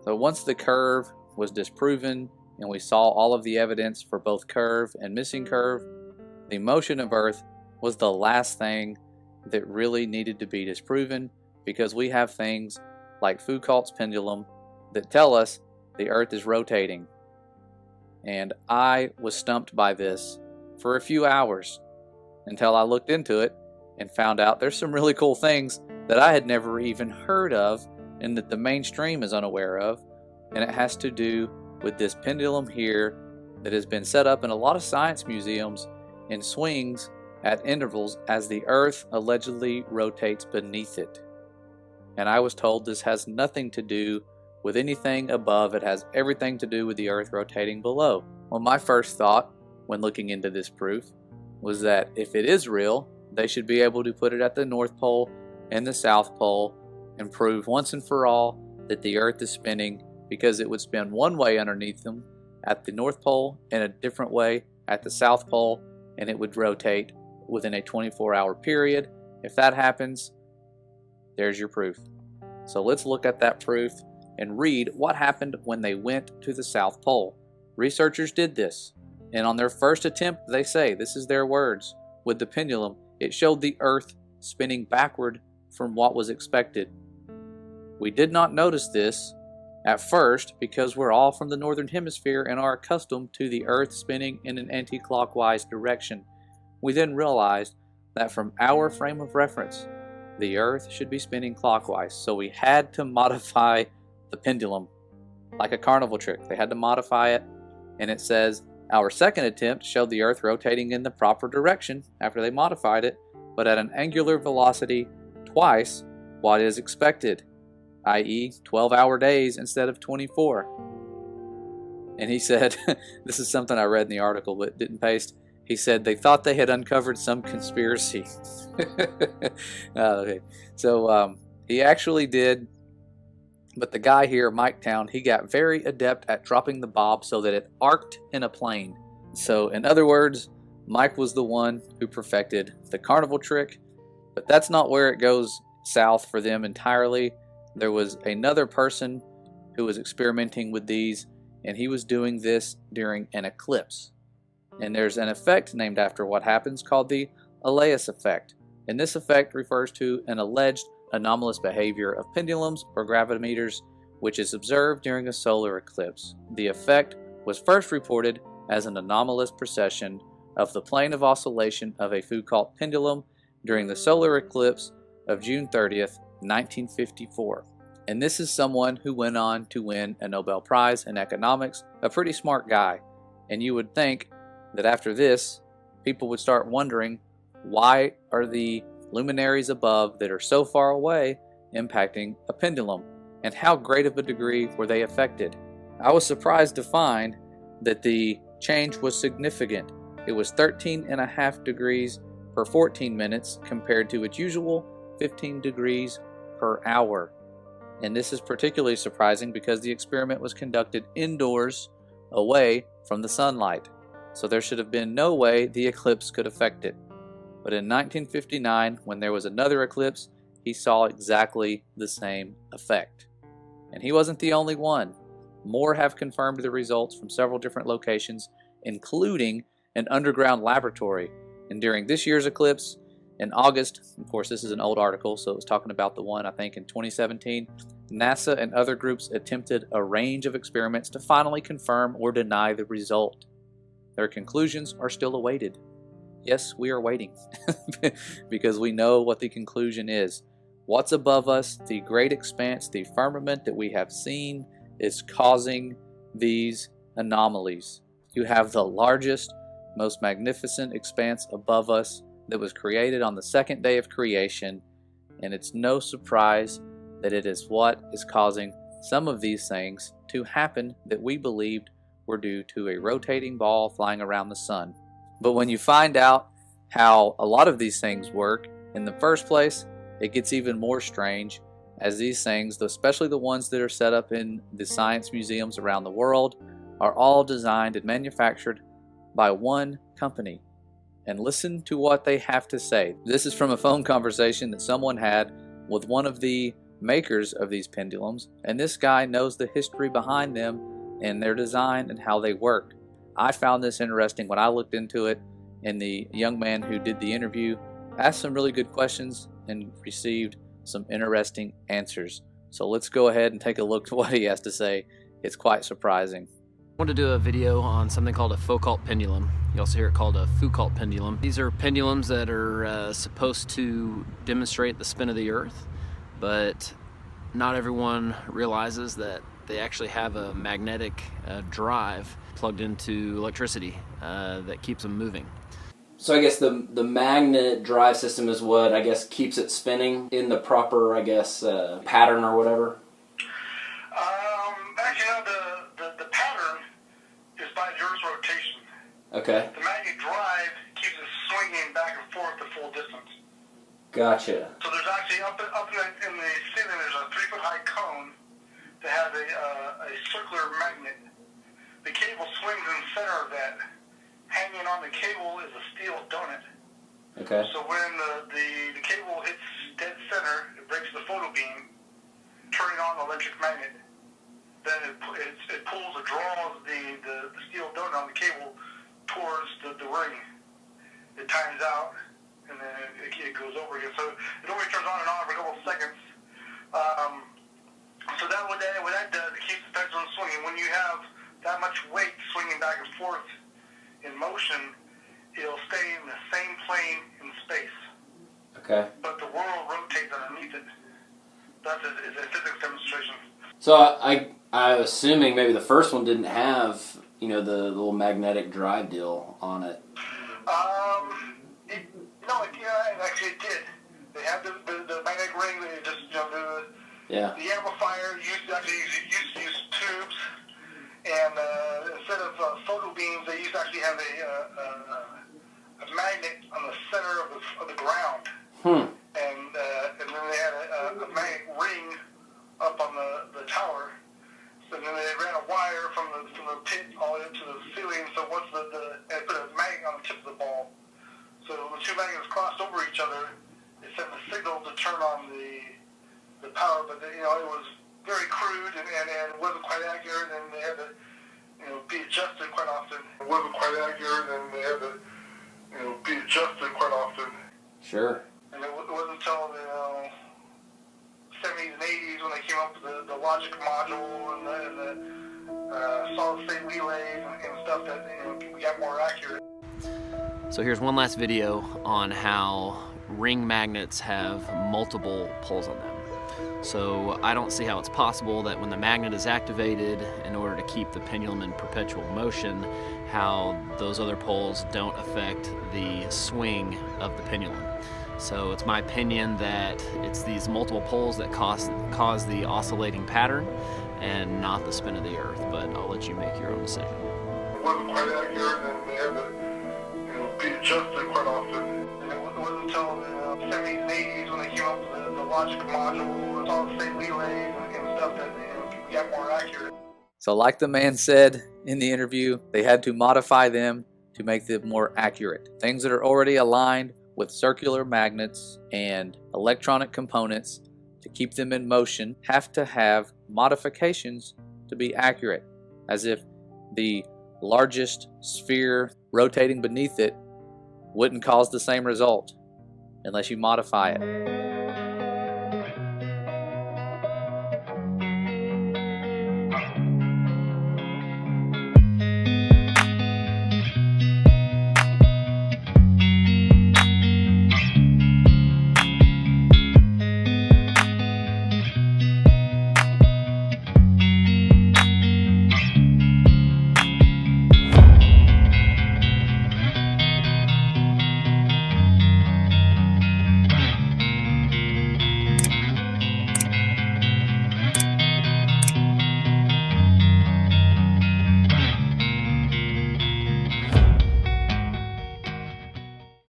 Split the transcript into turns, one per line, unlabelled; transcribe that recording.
So once the curve was disproven and we saw all of the evidence for both curve and missing curve, the motion of Earth was the last thing that really needed to be disproven, because we have things like Foucault's pendulum that tell us the Earth is rotating. And I was stumped by this for a few hours until I looked into it and found out there's some really cool things that I had never even heard of and that the mainstream is unaware of. And it has to do with this pendulum here that has been set up in a lot of science museums and swings at intervals as the Earth allegedly rotates beneath it. And I was told this has nothing to do with anything above. It has everything to do with the Earth rotating below. Well, my first thought when looking into this proof was that if it is real, they should be able to put it at the North Pole and the South Pole and prove once and for all that the Earth is spinning, because it would spin one way underneath them at the North Pole and a different way at the South Pole, and it would rotate within a 24-hour period. If that happens, there's your proof. So let's look at that proof and read what happened when they went to the South Pole. Researchers did this, and on their first attempt, they say, this is their words, with the pendulum, it showed the Earth spinning backward from what was expected. We did not notice this at first because we're all from the Northern Hemisphere and are accustomed to the Earth spinning in an anti-clockwise direction. We then realized that from our frame of reference, the Earth should be spinning clockwise, so we had to modify the pendulum like a carnival trick. They had to modify it, and it says our second attempt showed the Earth rotating in the proper direction after they modified it, but at an angular velocity twice what is expected, i.e. 12-hour days instead of 24. And he said, this is something I read in the article but didn't paste, he said they thought they had uncovered some conspiracy. Okay. So he actually did, but the guy here, Mike Town, he got very adept at dropping the bob so that it arced in a plane. So in other words, Mike was the one who perfected the carnival trick, but that's not where it goes south for them entirely. There was another person who was experimenting with these, and he was doing this during an eclipse. And there's an effect named after what happens called the Elias effect. And this effect refers to an alleged anomalous behavior of pendulums or gravimeters, which is observed during a solar eclipse. The effect was first reported as an anomalous precession of the plane of oscillation of a Foucault pendulum during the solar eclipse of June 30th, 1954. And this is someone who went on to win a Nobel Prize in economics, a pretty smart guy. And you would think that after this, people would start wondering, why are the luminaries above that are so far away impacting a pendulum? And how great of a degree were they affected? I was surprised to find that the change was significant. It was 13.5 degrees per 14 minutes compared to its usual 15 degrees per hour. And this is particularly surprising because the experiment was conducted indoors, away from the sunlight. So there should have been no way the eclipse could affect it. But in 1959, when there was another eclipse, he saw exactly the same effect. And he wasn't the only one. More have confirmed the results from several different locations, including an underground laboratory. And during this year's eclipse, in August, of course this is an old article, so it was talking about the one I think in 2017, NASA and other groups attempted a range of experiments to finally confirm or deny the result. Their conclusions are still awaited. Yes, we are waiting because we know what the conclusion is. What's above us, the great expanse, the firmament that we have seen, is causing these anomalies. You have the largest, most magnificent expanse above us that was created on the second day of creation, and it's no surprise that it is what is causing some of these things to happen that we believed were due to a rotating ball flying around the sun. But when you find out how a lot of these things work in the first place, it gets even more strange, as these things, especially the ones that are set up in the science museums around the world, are all designed and manufactured by one company. And listen to what they have to say. This is from a phone conversation that someone had with one of the makers of these pendulums, and this guy knows the history behind them and their design and how they work. I found this interesting when I looked into it, and the young man who did the interview asked some really good questions and received some interesting answers. So let's go ahead and take a look at what he has to say. It's quite surprising.
I want to do a video on something called a Foucault pendulum. You also hear it called a Foucault pendulum. These are pendulums that are supposed to demonstrate the spin of the Earth, but not everyone realizes that they actually have a magnetic drive plugged into electricity that keeps them moving. So I guess the magnet drive system is what, I guess, keeps it spinning in the proper, I guess, pattern or whatever?
Actually, no, the pattern is by the Earth's rotation.
Okay.
The magnet drive keeps it swinging back and forth the full distance.
Gotcha.
So there's actually, up in the ceiling, there's a 3-foot high cone that has a circular magnet. The cable swings in the center of that. Hanging on the cable is a steel donut.
Okay.
So when the cable hits dead center, it breaks the photo beam, turning on the electric magnet. Then it pulls or draws the steel donut on the cable towards the ring. It times out, and then it goes over again. So it only turns on and off for a couple of seconds. So what that does, it keeps the pendulum swinging. When you have that much weight swinging back and forth in motion, it'll stay in the same plane in space.
Okay.
But the world rotates underneath it. That's a physics demonstration.
So I'm assuming maybe the first one didn't have, the little magnetic drive deal on it.
Actually it did. They had the magnetic ring. They just, the amplifier used to use tubes, and instead of photo beams, they used to actually have a magnet on the center of the ground. And then they had a magnetic ring up on the tower. So then they ran a wire from the pit all the way up to the ceiling. So once they put a magnet on the tip of the ball. So when the two magnets crossed over each other, it sent the signal to turn on the power. But it was very crude and it wasn't quite accurate, and they had to be adjusted quite often. It wasn't quite accurate, and they had to be adjusted quite often.
Sure.
And it wasn't until the 70s and 80s when they came up with the logic module and the solid state relays and stuff that got more accurate.
So here's one last video on how ring magnets have multiple poles on them. So I don't see how it's possible that when the magnet is activated in order to keep the pendulum in perpetual motion, how those other poles don't affect the swing of the pendulum. So it's my opinion that it's these multiple poles that cause the oscillating pattern and not the spin of the Earth, but I'll let you make your own decision.
It wasn't quite accurate, and they had to be adjusted quite often. And it wasn't until the 70s and 80s when they came up with the logic module and all the state relays and stuff that got more accurate.
So like the man said in the interview, they had to modify them to make them more accurate. Things that are already aligned with circular magnets and electronic components to keep them in motion have to have modifications to be accurate, as if the largest sphere rotating beneath it wouldn't cause the same result unless you modify it.